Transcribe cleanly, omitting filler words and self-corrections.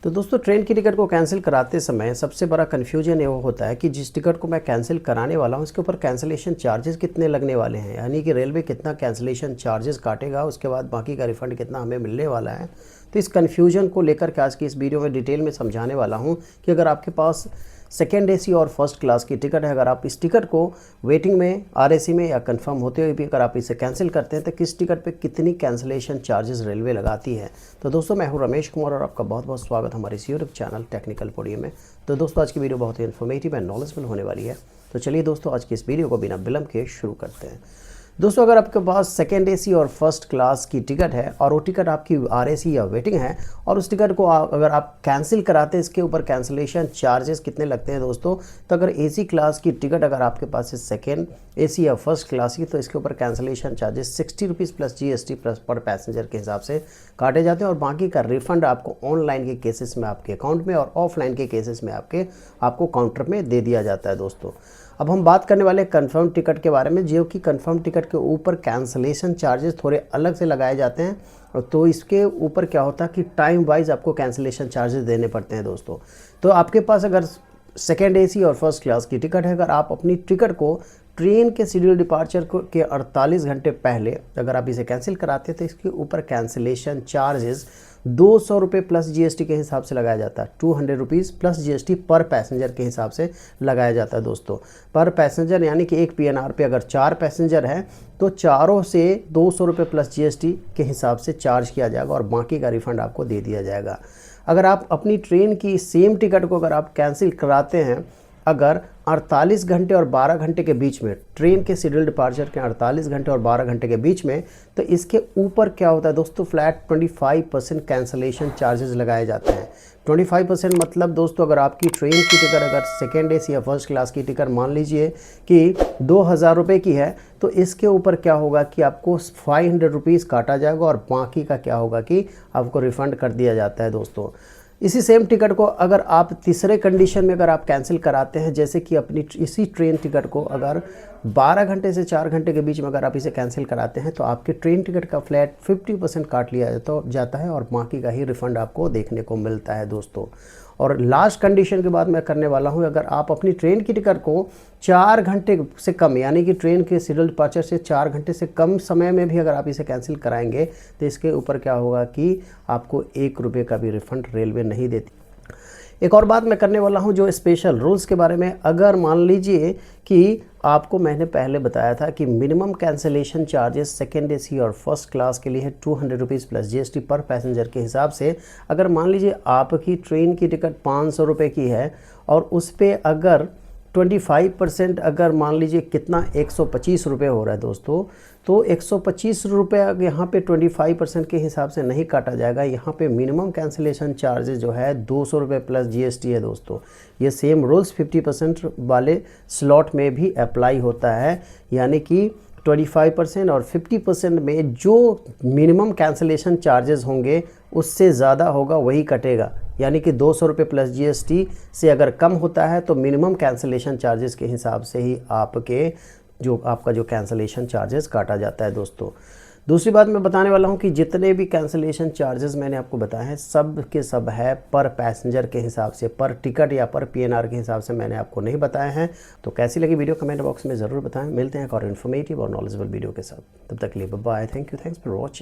तो दोस्तों ट्रेन की टिकट को कैंसिल कराते समय सबसे बड़ा कन्फ्यूजन ये होता है कि जिस टिकट को मैं कैंसिल कराने वाला हूँ उसके ऊपर कैंसिलेशन चार्जेस कितने लगने वाले हैं, यानी कि रेलवे कितना कैंसिलेशन चार्जेस काटेगा, उसके बाद बाकी का रिफंड कितना हमें मिलने वाला है। तो इस कन्फ्यूजन को लेकर के आज की इस वीडियो में डिटेल में समझाने वाला हूँ कि अगर आपके पास सेकेंड एसी और फर्स्ट क्लास की टिकट है, अगर आप इस टिकट को वेटिंग में आरएसी में या कंफर्म होते हुए भी अगर आप इसे कैंसिल करते हैं तो किस टिकट पे कितनी कैंसिलेशन चार्जेस रेलवे लगाती है। तो दोस्तों मैं हूं रमेश कुमार और आपका बहुत बहुत स्वागत हमारे इस यूट्यूब चैनल टेक्निकल पोडियम में। तो दोस्तों आज की वीडियो बहुत ही इन्फॉर्मेटिव एंड नॉलेजफुल होने वाली है। तो चलिए दोस्तों आज की इस वीडियो को बिना विलंब के शुरू करते हैं। दोस्तों अगर आपके पास सेकेंड एसी और फर्स्ट क्लास की टिकट है और वो टिकट आपकी आरएसी या वेटिंग है और उस टिकट को अगर आप कैंसिल कराते हैं, इसके ऊपर कैंसिलेशन चार्जेस कितने लगते हैं दोस्तों। तो अगर एसी क्लास की टिकट अगर आपके पास है सेकेंड एसी या फर्स्ट क्लास की, तो इसके ऊपर cancellation charges 60 rupees plus GST plus पर पैसेंजर के हिसाब से काटे जाते हैं और बाकी का रिफंड आपको ऑनलाइन के केसेस में आपके अकाउंट में और ऑफलाइन के केसेस में आपको काउंटर में दे दिया जाता है दोस्तों। अब हम बात करने वाले कंफर्म टिकट के बारे में, जो कि कंफर्म टिकट के ऊपर कैंसिलेशन चार्जेस थोड़े अलग से लगाए जाते हैं। तो इसके ऊपर क्या होता है कि टाइम वाइज आपको कैंसिलेशन चार्जेस देने पड़ते हैं दोस्तों। तो आपके पास अगर सेकेंड एसी और फर्स्ट क्लास की टिकट है, अगर आप अपनी टिकट को ट्रेन के शेड्यूल डिपार्चर के 48 घंटे पहले अगर आप इसे कैंसिल कराते हैं तो इसके ऊपर कैंसिलेशन चार्जेस 200 रुपये प्लस जीएसटी के हिसाब से लगाया जाता है। 200 रुपीज़ प्लस जीएसटी पर पैसेंजर के हिसाब से लगाया जाता है दोस्तों। पर पैसेंजर यानी कि एक पीएनआर पे अगर 4 पैसेंजर हैं तो चारों से 200 रुपये प्लस जीएसटी के हिसाब से चार्ज किया जाएगा और बाकी का रिफंड आपको दे दिया जाएगा। अगर आप अपनी ट्रेन की सेम टिकट को अगर आप कैंसिल कराते हैं अगर 48 घंटे और 12 घंटे के बीच में, ट्रेन के शेड्यूल डिपार्चर के 48 घंटे और 12 घंटे के बीच में, तो इसके ऊपर क्या होता है दोस्तों, फ्लैट 25% कैंसिलेशन चार्जेस लगाए जाते हैं। 25% मतलब दोस्तों अगर आपकी ट्रेन की टिकट अगर सेकेंड एसी या फर्स्ट क्लास की टिकट मान लीजिए कि 2000 रुपये की है, तो इसके ऊपर क्या होगा कि आपको 500 रुपीज़ काटा जाएगा और बाकी का क्या होगा कि आपको रिफ़ंड कर दिया जाता है दोस्तों। इसी सेम टिकट को अगर आप तीसरे कंडीशन में अगर आप कैंसिल कराते हैं, जैसे कि अपनी इसी ट्रेन टिकट को अगर 12 घंटे से 4 घंटे के बीच में अगर आप इसे कैंसिल कराते हैं तो आपके ट्रेन टिकट का फ्लैट 50% काट लिया जाता है और बाकी का ही रिफ़ंड आपको देखने को मिलता है दोस्तों। और लास्ट कंडीशन के बाद मैं करने वाला हूं, अगर आप अपनी ट्रेन की टिकट को 4 घंटे से कम यानी कि ट्रेन के शेड्यूल डिपार्चर से 4 घंटे से कम समय में भी अगर आप इसे कैंसिल कराएंगे तो इसके ऊपर क्या होगा कि आपको 1 रुपये का भी रिफ़ंड रेलवे नहीं देती। एक और बात मैं करने वाला हूं जो स्पेशल रूल्स के बारे में। अगर मान लीजिए कि आपको मैंने पहले बताया था कि minimum cancellation charges second AC और फर्स्ट क्लास के लिए है 200 रुपीज़ प्लस जीएसटी पर पैसेंजर के हिसाब से। अगर मान लीजिए आपकी ट्रेन की टिकट 500 रुपये की है और उस पर अगर 25% अगर मान लीजिए कितना 125 रुपये हो रहा है दोस्तों, तो 125 रुपये यहाँ पे 25% के हिसाब से नहीं काटा जाएगा। यहाँ पे मिनिमम कैंसिलेशन चार्जेस जो है 200 रुपये प्लस जीएसटी है दोस्तों। ये सेम रूल्स 50% वाले स्लॉट में भी अप्लाई होता है, यानी कि 25% और 50% में जो मिनिमम कैंसिलेशन चार्जेस होंगे उससे ज़्यादा होगा वही कटेगा। यानी कि 200 रुपये प्लस जीएसटी से अगर कम होता है तो मिनिमम कैंसिलेशन चार्जेस के हिसाब से ही आपका जो कैंसिलेशन चार्जेस काटा जाता है दोस्तों। दूसरी बात मैं बताने वाला हूं कि जितने भी कैंसिलेशन चार्जेस मैंने आपको बताए हैं सब के सब है पर पैसेंजर के हिसाब से, पर टिकट या पर पीएनआर के हिसाब से मैंने आपको नहीं बताए हैं। तो कैसी लगी वीडियो कमेंट बॉक्स में ज़रूर बताएं। मिलते हैं एक और इन्फॉर्मेटिव और नॉलेजेबल वीडियो के साथ, तब तक के लिए बाय। Thanks for watching.